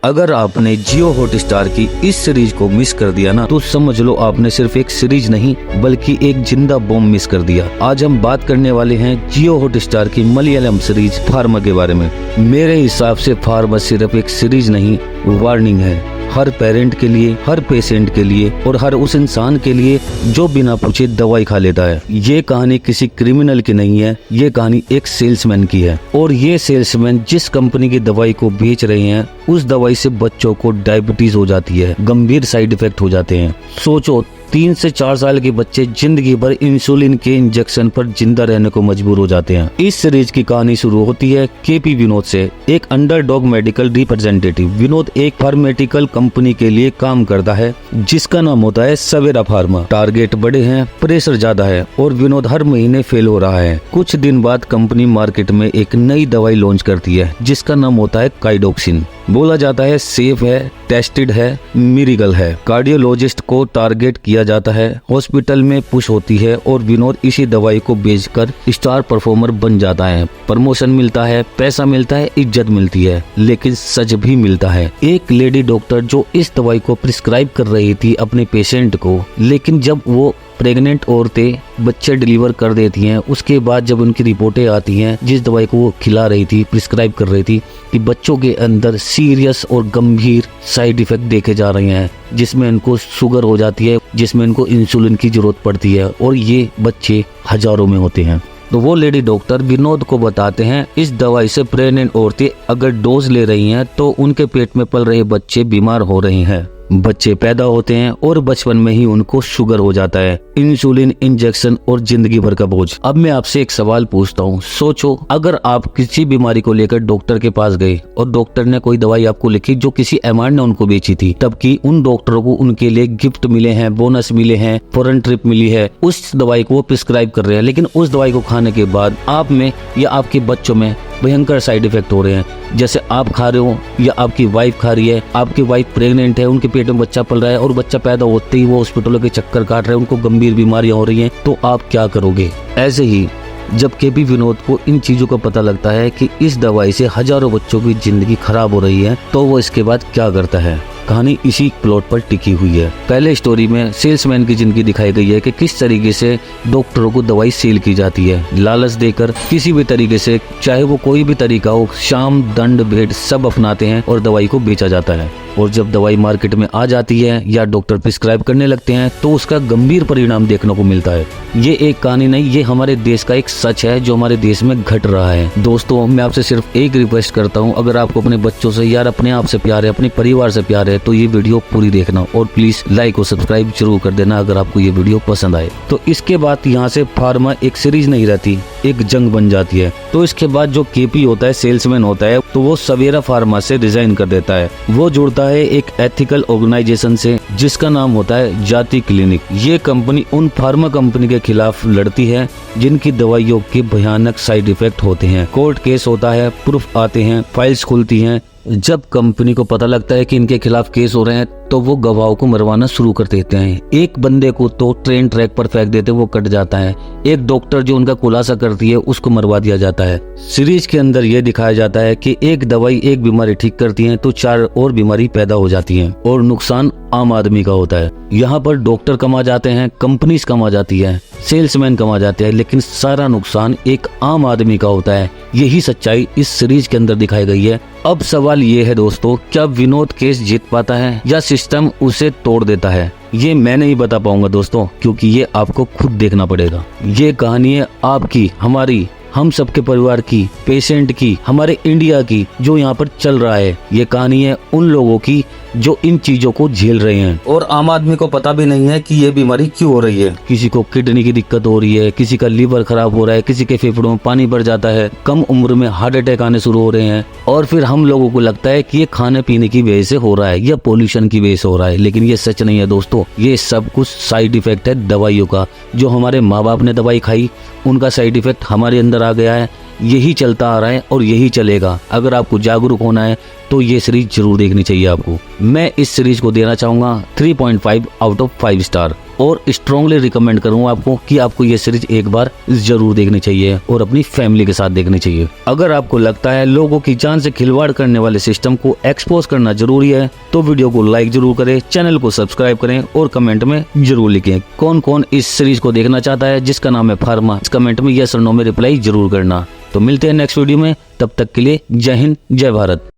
अगर आपने जियो हॉटस्टार की इस सीरीज को मिस कर दिया ना, तो समझ लो आपने सिर्फ एक सीरीज नहीं बल्कि एक जिंदा बॉम्ब मिस कर दिया। आज हम बात करने वाले हैं जियो हॉटस्टार की मलयालम सीरीज फार्मा के बारे में। मेरे हिसाब से फार्मा सिर्फ एक सीरीज नहीं, वार्निंग है हर पेरेंट के लिए, हर पेशेंट के लिए और हर उस इंसान के लिए जो बिना पूछे दवाई खा लेता है। ये कहानी किसी क्रिमिनल की नहीं है, ये कहानी एक सेल्समैन की है। और ये सेल्समैन जिस कंपनी की दवाई को बेच रहे हैं, उस दवाई से बच्चों को डायबिटीज हो जाती है, गंभीर साइड इफेक्ट हो जाते हैं। सोचो 3 से 4 साल के बच्चे जिंदगी भर इंसुलिन के इंजेक्शन पर जिंदा रहने को मजबूर हो जाते हैं। इस सीरीज की कहानी शुरू होती है केपी विनोद से, एक अंडरडॉग मेडिकल रिप्रेजेंटेटिव। विनोद एक फार्मेटिकल कंपनी के लिए काम करता है जिसका नाम होता है सवेरा फार्मा। टारगेट बड़े हैं, प्रेशर ज्यादा है और विनोद हर महीने फेल हो रहा है। कुछ दिन बाद कंपनी मार्केट में एक नई दवाई लॉन्च करती है जिसका नाम होता है काइडोक्सिन। बोला जाता है सेफ है, टेस्टेड है, मिरेकल है। कार्डियोलॉजिस्ट को टारगेट किया जाता है, हॉस्पिटल में पुश होती है और विनोद इसी दवाई को बेचकर स्टार परफॉर्मर बन जाता है। प्रमोशन मिलता है, पैसा मिलता है, इज्जत मिलती है, लेकिन सच भी मिलता है। एक लेडी डॉक्टर जो इस दवाई को प्रिस्क्राइब कर रही थी अपने पेशेंट को, लेकिन जब वो प्रेग्नेंट औरतें बच्चे डिलीवर कर देती हैं, उसके बाद जब उनकी रिपोर्टें आती हैं जिस दवाई को वो खिला रही थी, प्रिस्क्राइब कर रही थी, कि बच्चों के अंदर सीरियस और गंभीर साइड इफेक्ट देखे जा रहे हैं, जिसमें इनको शुगर हो जाती है, जिसमें इनको इंसुलिन की जरूरत पड़ती है और ये बच्चे हजारों में होते हैं। तो वो लेडी डॉक्टर विनोद को बताते हैं इस दवाई से प्रेग्नेंट औरतें अगर डोज ले रही हैं तो उनके पेट में पल रहे बच्चे बीमार हो रहे हैं। बच्चे पैदा होते हैं और बचपन में ही उनको शुगर हो जाता है, इंसुलिन इंजेक्शन और जिंदगी भर का बोझ। अब मैं आपसे एक सवाल पूछता हूँ, सोचो अगर आप किसी बीमारी को लेकर डॉक्टर के पास गए और डॉक्टर ने कोई दवाई आपको लिखी जो किसी एमआर ने उनको बेची थी, तब की उन डॉक्टरों को उनके लिए गिफ्ट मिले हैं, बोनस मिले हैं, फॉरेन ट्रिप मिली है, उस दवाई को वो प्रिस्क्राइब कर रहे हैं, लेकिन उस दवाई को खाने के बाद आप में या आपके बच्चों में भयंकर साइड इफेक्ट हो रहे हैं। जैसे आप खा रहे हो या आपकी वाइफ खा रही है, आपकी वाइफ प्रेग्नेंट है, उनके पेट में बच्चा पल रहा है और बच्चा पैदा होते ही वो हॉस्पिटलों के चक्कर काट रहे हैं, उनको गंभीर बीमारियां हो रही हैं, तो आप क्या करोगे? ऐसे ही जब केपी विनोद को इन चीजों का पता लगता है कि इस दवाई से हजारों बच्चों की जिंदगी खराब हो रही है, तो वो इसके बाद क्या करता है। कहानी इसी प्लॉट पर टिकी हुई है। पहले स्टोरी में सेल्समैन की जिंदगी दिखाई गई है कि किस तरीके से डॉक्टरों को दवाई सेल की जाती है, लालच देकर किसी भी तरीके से, चाहे वो कोई भी तरीका हो, शाम दंड भेंट सब अपनाते हैं और दवाई को बेचा जाता है। और जब दवाई मार्केट में आ जाती है या डॉक्टर प्रिस्क्राइब करने लगते हैं तो उसका गंभीर परिणाम देखने को मिलता है। ये एक कहानी नहीं, ये हमारे देश का एक सच है जो हमारे देश में घट रहा है। दोस्तों मैं आपसे सिर्फ एक रिक्वेस्ट करता हूँ, अगर आपको अपने बच्चों से यार अपने आप से प्यार है, अपने परिवार से प्यार है, तो ये वीडियो पूरी देखना और प्लीज लाइक और सब्सक्राइब जरूर कर देना अगर आपको ये वीडियो पसंद आए। तो इसके बाद यहाँ से फार्मा एक सीरीज नहीं रहती, एक जंग बन जाती है। तो इसके बाद जो केपी होता है, सेल्समैन होता है, तो वो सवेरा फार्मा से रिजाइन कर देता है। वो जुड़ता है एक एथिकल ऑर्गेनाइजेशन से जिसका नाम होता है जाति क्लिनिक। ये कंपनी उन फार्मा कंपनी के खिलाफ लड़ती है जिनकी दवाइयों के भयानक साइड इफेक्ट होते हैं। कोर्ट केस होता है, प्रूफ आते हैं, फाइल्स खुलती हैं। जब कंपनी को पता लगता है कि इनके खिलाफ केस हो रहे हैं तो वो गवाहों को मरवाना शुरू कर देते हैं। एक बंदे को तो ट्रेन ट्रैक पर फेंक देते, वो कट जाता है। एक डॉक्टर जो उनका खुलासा करती है उसको मरवा दिया जाता है। सीरीज के अंदर ये दिखाया जाता है कि एक दवाई एक बीमारी ठीक करती है तो 4 और बीमारी पैदा हो जाती है और नुकसान आम आदमी का होता है। यहाँ पर डॉक्टर कमा जाते हैं, कंपनीज कमा जाती है, सेल्समैन कमा जाते हैं, लेकिन सारा नुकसान एक आम आदमी का होता है। यही सच्चाई इस सीरीज के अंदर दिखाई गई है। अब सवाल ये है दोस्तों, क्या विनोद केस जीत पाता है या सिस्टम उसे तोड़ देता है? ये मैं नहीं बता पाऊंगा दोस्तों, क्योंकि ये आपको खुद देखना पड़ेगा। ये कहानी है आपकी, हमारी, हम सबके परिवार की, पेशेंट की, हमारे इंडिया की, जो यहाँ पर चल रहा है। ये कहानी है उन लोगों की जो इन चीजों को झेल रहे हैं और आम आदमी को पता भी नहीं है कि ये बीमारी क्यों हो रही है। किसी को किडनी की दिक्कत हो रही है, किसी का लीवर खराब हो रहा है, किसी के फेफड़ों में पानी भर जाता है, कम उम्र में हार्ट अटैक आने शुरू हो रहे हैं। और फिर हम लोगों को लगता है कि ये खाने पीने की वजह से हो रहा है या पोल्यूशन की वजह से हो रहा है, लेकिन ये सच नहीं है दोस्तों। ये सब कुछ साइड इफेक्ट है दवाइयों का। जो हमारे माँ बाप ने दवाई खाई उनका साइड इफेक्ट हमारे अंदर आ गया है। यही चलता आ रहा है और यही चलेगा। अगर आपको जागरूक होना है तो ये सीरीज जरूर देखनी चाहिए आपको। मैं इस सीरीज को देना चाहूंगा 3.5 आउट ऑफ 5 स्टार। और स्ट्रांगली रिकमेंड करूंगा आपको कि आपको ये सीरीज एक बार जरूर देखनी चाहिए और अपनी फैमिली के साथ देखनी चाहिए। अगर आपको लगता है लोगों की जान से खिलवाड़ करने वाले सिस्टम को एक्सपोज करना जरूरी है तो वीडियो को लाइक जरूर करें, चैनल को सब्सक्राइब करें और कमेंट में जरूर लिखें कौन कौन इस सीरीज को देखना चाहता है जिसका नाम है फार्मा। इस कमेंट में यस और नो में रिप्लाई जरूर करना। तो मिलते हैं नेक्स्ट वीडियो में, तब तक के लिए जय हिंद जय भारत।